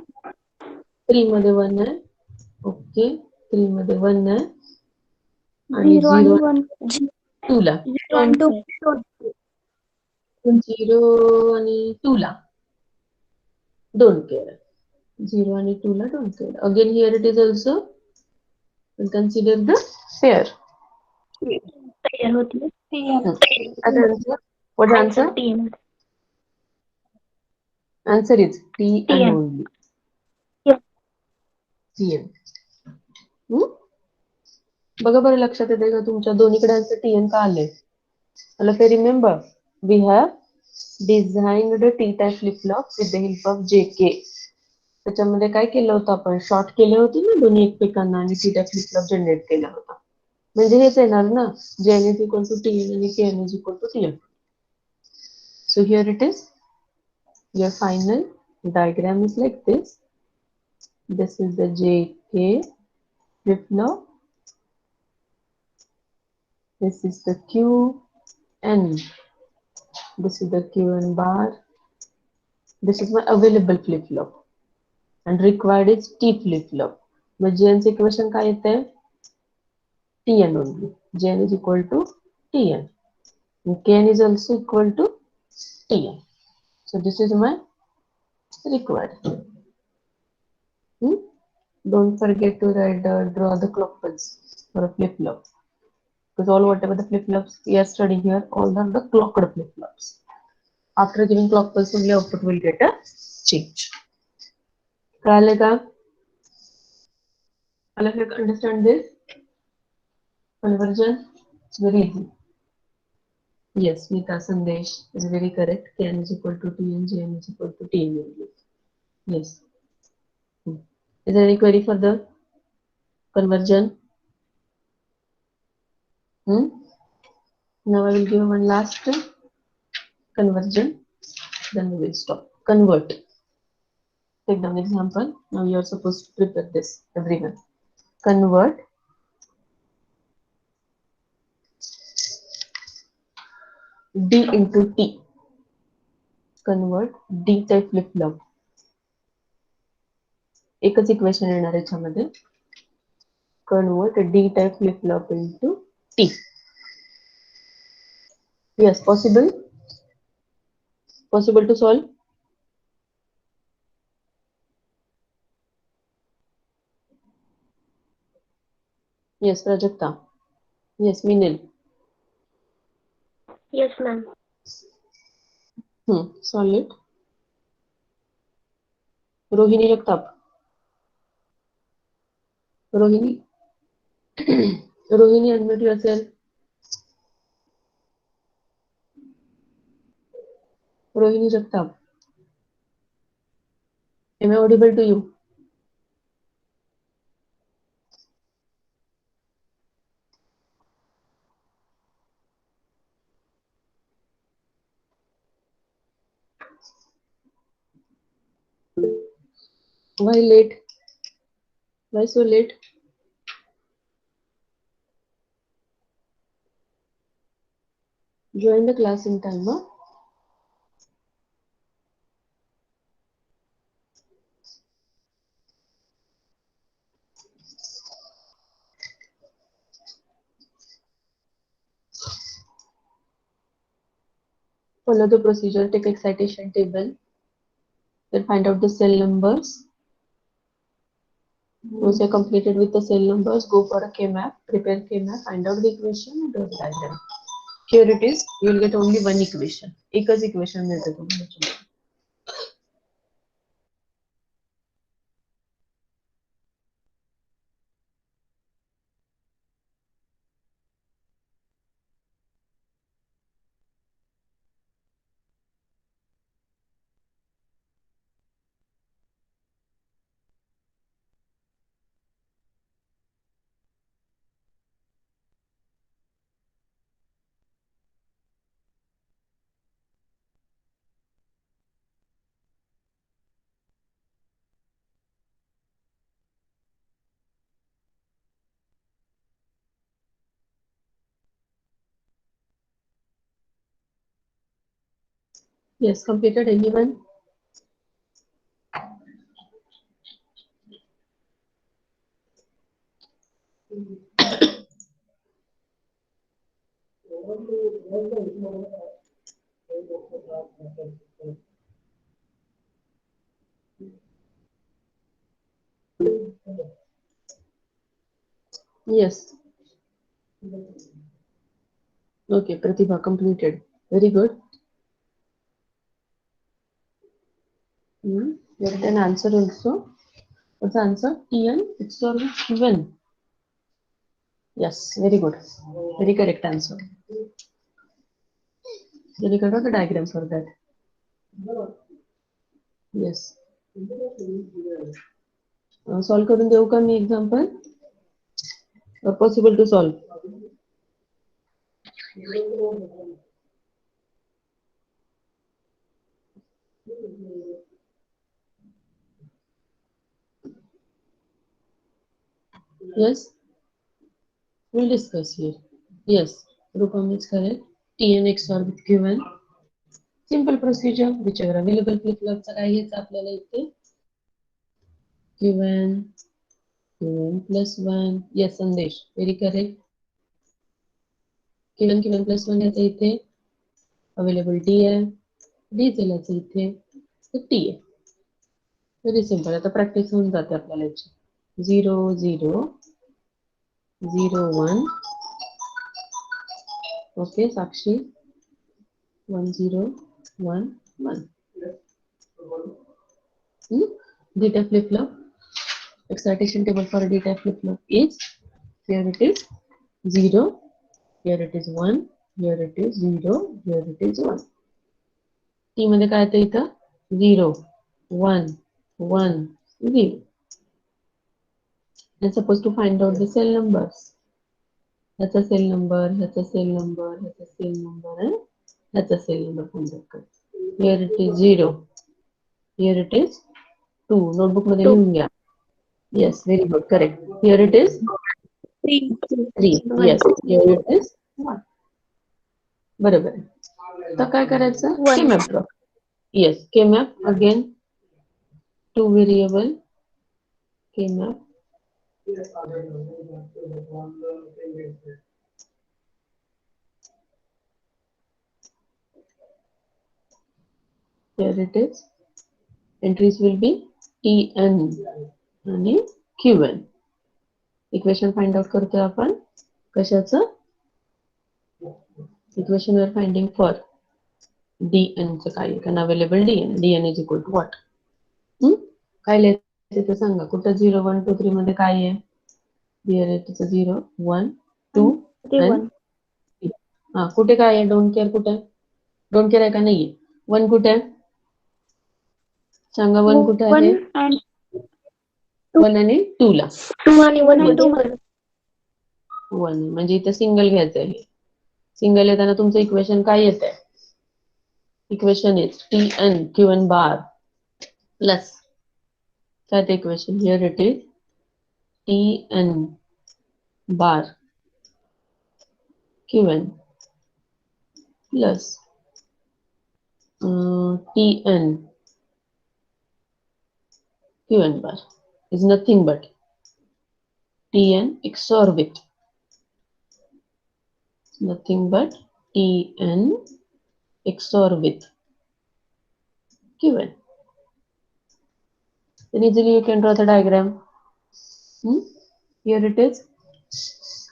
3 मध्ये 1 आहे. ओके, 3 मध्ये 1 आहे. आणि 0 आणि 0 1. 2 ला. 0 आणि 2. 0 आणि 2 ला डोंट केअर. 0 आणि 2 ला don't care. Again here it is also consider the pair. तयार होती. What answer? Answer is Tn only. Tn. बघा बरं लक्षात येते का तुमच्या दोन्हीकडे आन्सर Tn का आले? मला ते remember we have designed the T-type flip-flop with the help of JK. त्याच्यामध्ये काय केलं होतं आपण? शॉर्ट केले होते ना दोन्ही एकमेकांना आणि T-type flip-flop जनरेट केला होता. म्हणजे हेच येणार ना, Jn is equal to Tn आणि Kn is equal to Tn. So here it is. Your final diagram is like this. This is the JK flip-flop. This is the Qn. This is the Qn bar. This is my available flip-flop. And required is T flip-flop. मग JNचं equation काय येते? TN only. JN is equal to TN. And KN is also equal to TN. So this is my required. Don't forget to draw the clock pulse for a flip-flop. Because all whatever the flip-flops we are studying here, all are the clocked flip-flops. After giving clock pulse, only output will get a change. कळालं का? All of you understand this? Conversion? It's very easy. Yes, Smita Sandesh is very correct. Kn is equal to Tn, Jn is equal to Tn only. Yes. Is there any query for the conversion? Now I will give one last conversion, then we will stop. Convert. Take down example. Now you are supposed to prepare this, everyone. Convert D into T. Convert D type flip flop. एकच equation येणार आहे याच्यामध्ये. Convert D type flip flop into T. Yes, possible. Possible to solve. Yes, Prajakta. Yes, Minil. Yes, ma'am. Solve it. Rohini Jagtap. Rohini. Rohini, unmute yourself. Rohini Jagtap. Am I audible to you? Why late? Why so late? Join the class in time, huh? Follow the procedure, take excitation table, then find out the cell numbers. Once you're completed with the cell numbers, go for a K-map, prepare K-map, find out the equation and draw the diagram. Here it is, you will get only one equation. एकच equation मिळते तुम्हाला. Yes, completed anyone? Yes. Okay, Pratibha completed. Very good. Get an answer also. What's the answer? Tn, it's always given. Yes, very good. Very correct answer. Then you can draw the diagram for that. Yes. Solve करून देऊ का मी example? Or possible to solve? Yes. We'll discuss here. Yes. Rupam is correct. Tn XOR with given. Simple procedure. Whichever available flip flop चा काय घ्यायचं आपल्याला इथे. Given Q1 plus 1. Yes, Sandesh. Very correct. Q1 plus 1 याचा इथे available D आहे. D याचा इथे T आहे. Very simple. आता प्रॅक्टिस होऊन जाते आपल्याला याची. 0 0 0 1. Okay Sakshi 1 0 1 1. D flip flop. Excitation table for D flip flop is, here it is 0, here it is 1, here it is 0, here it is 1. T मध्ये काय येतं इथं 0 1 1 0. And supposed to find out the cell numbers. ह्याचा cell number, ह्याचा cell number, ह्याचा cell number आणि ह्याचा cell number find out कर. Here it is 0, here it is 2. Notebook मध्ये लिहून घ्या. Yes, very good, correct. Here it is 3. Yes, here it is 1. बरोबर आहे. तर काय करायचं K-map draw. Yes, K-map again 2 variable K-map. Here it is. Entries will be Tn आणि Qn. Equation find out करतोय आपण कशाचं equation we are finding for Dn चं काय आहे कारण available Dn is equal to what. काय लिहायचं ते सांगा. कुठं 0 1 2 3 मध्ये काय आहे. Here it is 0 1 2 and 3. हा कुठे काय आहे डोंट केअर कुठे डोंट केअर आहे का नाहीये. 1 कुठे आहे सांगा. 1 कुठे आहे 1 आणि 2 ला 1 म्हणजे इथे सिंगल घ्यायचं आहे. सिंगल येताना तुमचं इक्वेशन काय येत आहे. Equation is Tn Qn bar plus काय ते equation here it is Tn bar Qn plus Tn Qn bar is nothing but Tn XOR with nothing but Tn XOR with Qn. Then easily you can draw the diagram. Here it is.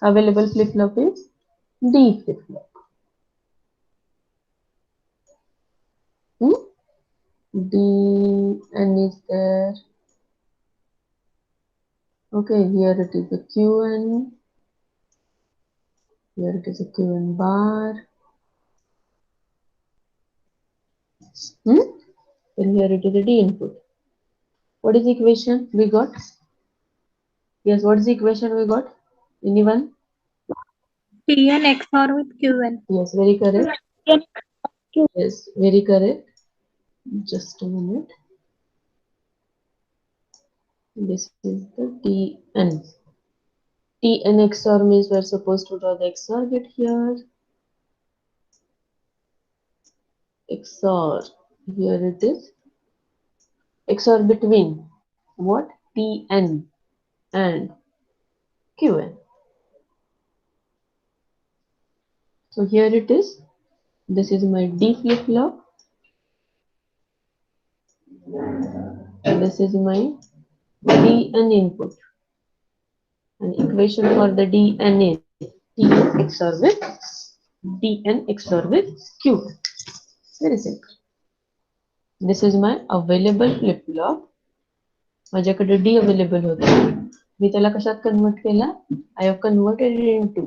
Available flip flop is D flip flop. Dn is there. Okay, here it is a Qn. Here it is a Qn bar. And here it is a D input. What is the equation we got? Yes, what is the equation we got? Anyone? Tn XOR with Qn. Yes, very correct. Yes, very correct. Just a minute. This is the Tn. Tn XOR means we are supposed to draw the XOR bit here. XOR. Here it is. XOR between what? Tn and Qn. So here it is. This is my D flip flop. And this is my Dn input. And equation for the Dn is Tn XOR with Dn XOR with Qn. Very simple. This is my available flip flop. माझ्याकडे D available होता. मी त्याला कशात convert केला. I have converted it into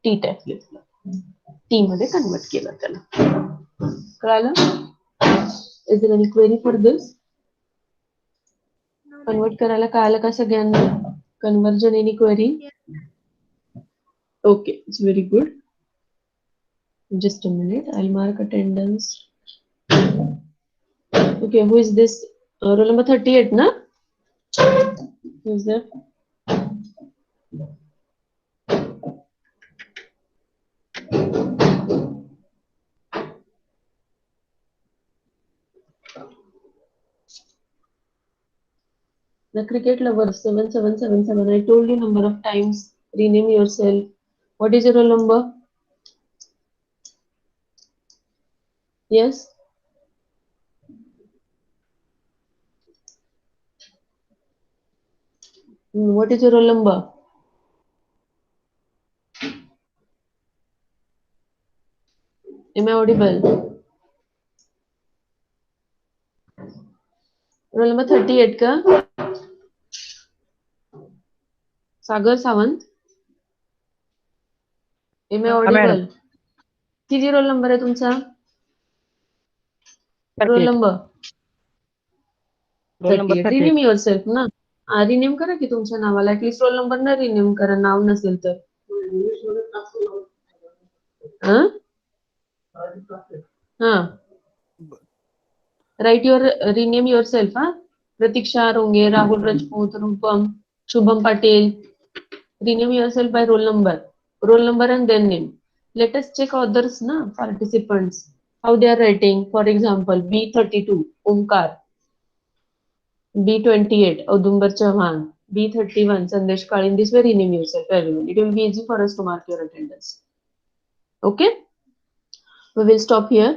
T type flip flop. T मध्ये convert केलं त्याला. कळालं? Is there any query for this? Convert करायला कळालं का सगळ्यांना? Conversion any query? Okay, it's very good. Just a minute, I'll mark attendance. Okay, who is this? Roll number 38, na? Who is that? The cricket lovers 7777. I told you number of times. Rename yourself. What is your roll number? Yes. What is your roll number? Am I audible? Roll number 38 का? Sagar Sawant. Am I audible? किती roll number आहे तुमचा? Roll number 38. Rename yourself ना. Rename करा की तुमच्या नावाला. At least roll number न रिनेम करा, नाव नसेल तर. हा. Right your rename yourself. हा. प्रतीक्षा रोंगे, राहुल राजपूत, रूपम, Shubham Patil. Rename yourself by roll number and then name. Let us check others na participants how they are writing. For example, B32 Omkar, B28 Audumbar Chauhan, B31 Sandesh Kalin. This way rename yourself everyone. It will be easy for us to mark your attendance. Okay, we will stop here.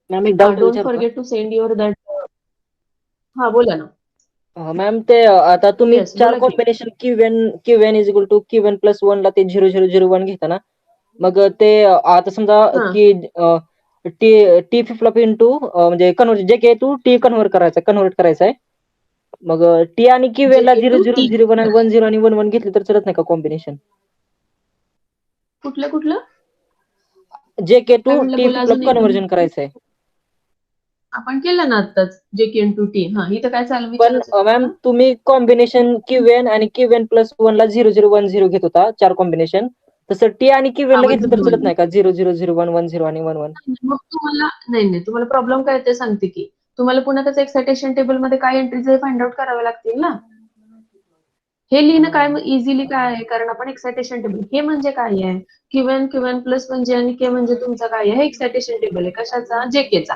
Don't forget to send your that. हा बोला ना. Ma'am ते आता तुम्ही Yes, चार बोला की. Combination Qn is equal to Qn plus 1 ला ते 0001 घेता ना, मग ते आता समजा हा. की टी फ्लिप फ्लॉप इंटू म्हणजे कन्वर्ट जे के टू टी कन्वर्ट करायचा आहे. मग टी आणि Qn ला JK to 0001 आणि 10 आणि 11 घेतले तर चालत नाही का कॉम्बिनेशन? कुठलं जे के काय टू म्हटलं टी बोला फ्लिप फ्लॉप अजून एकदा. कन्वर्जन करायचं आहे. आपण केलं ना आत्ताच JK into T. हा, इथं काय चालू पण विचारायचं मॅम तुम्हाला? तुम्ही कॉम्बिनेशन Qn आणि Qn प्लस 1 ला 0010 घेत होता, चार कॉम्बिनेशन. तसं टी आणि Qn ला घेतलं तर चालत नाही का 0001 10 आणि 11? मग तुम्हाला नाही तुम्हाला प्रॉब्लेम काय ते सांगते की तुम्हाला पुन्हा त्याचं एक्सायटेशन टेबल मध्ये काय एंट्रीज आहे फाइंड आउट करावे लागतील ना. हे लिहिणं काय इझिली काय आहे, कारण आपण एक्सायटेशन टेबल हे म्हणजे काय आहे, Qn प्लस म्हणजे आणि के म्हणजे तुमचा काय आहे, एक्सायटेशन टेबल आहे कशाचा, जेकेचा.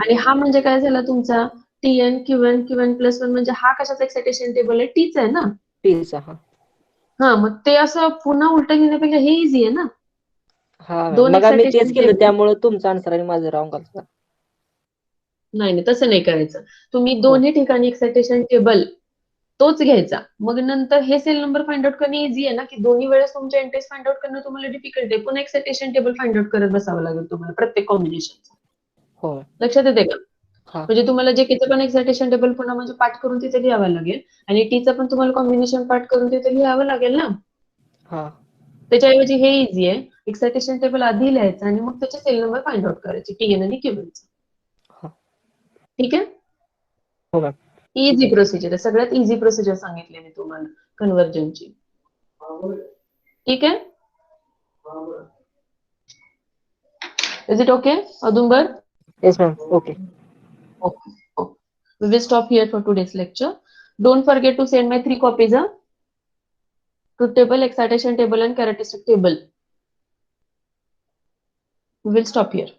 आणि हा म्हणजे काय झाला तुमचा TN Qn प्लस 1 म्हणजे हा कशाचा एक्सायटेशन टेबल आहे, टीच आहे ना. टीचा. हा, मग ते असं पुन्हा उलट घेण्यापेक्षा हे इझी आहे ना. हा दोन मग आम्ही तेच एक्सायटेशन केलं, टेबल. त्यामुळे तुमचा आन्सर आणि माझं रॉंग आलं. नाही तसं नाही करायचं. तुम्ही हो. दोन्ही ठिकाणी एक्सायटेशन टेबल तोच घ्यायचा. मग नंतर हे सेल नंबर फाइंड आउट करणं इझी आहे ना, की दोन्ही वेळेस तुमच्या एंट्रीज फाइंड आउट करणं तुम्हाला डिफिकल्ट आहे. पुन्हा एक्सायटेशन टेबल फाइंड आउट करत बसावं लागेल तुम्हाला प्रत्येक कॉम्बिनेशन. हो. लक्षात येते का? हा. म्हणजे तुम्हाला जेकेचं पण एक्सायटेशन टेबल पुन्हा म्हणजे पाठ करून तिथे लिहावं लागेल आणि टीचं पण तुम्हाला कॉम्बिनेशन पाठ करून तिथे लिहावं लागेल ना. हा. त्याच्याऐवजी हे इझी आहे, एक्सायटेशन टेबल आधी लिहायचं आणि मग त्याचे सेल नंबर फाइंड आउट करायचे TN आणि Qn. हा. ठीक आहे. हो मॅम. इझी प्रोसिजर आहे, सगळ्यात इझी प्रोसिजर सांगितली मी तुम्हाला कन्व्हर्जनची. ठीक आहे. Is it okay Audumbar? Yes ma'am. Okay. Okay. We will stop here for today's lecture. Don't forget to send my 3 copies. Truth table, excitation table, and characteristic table. We will stop here.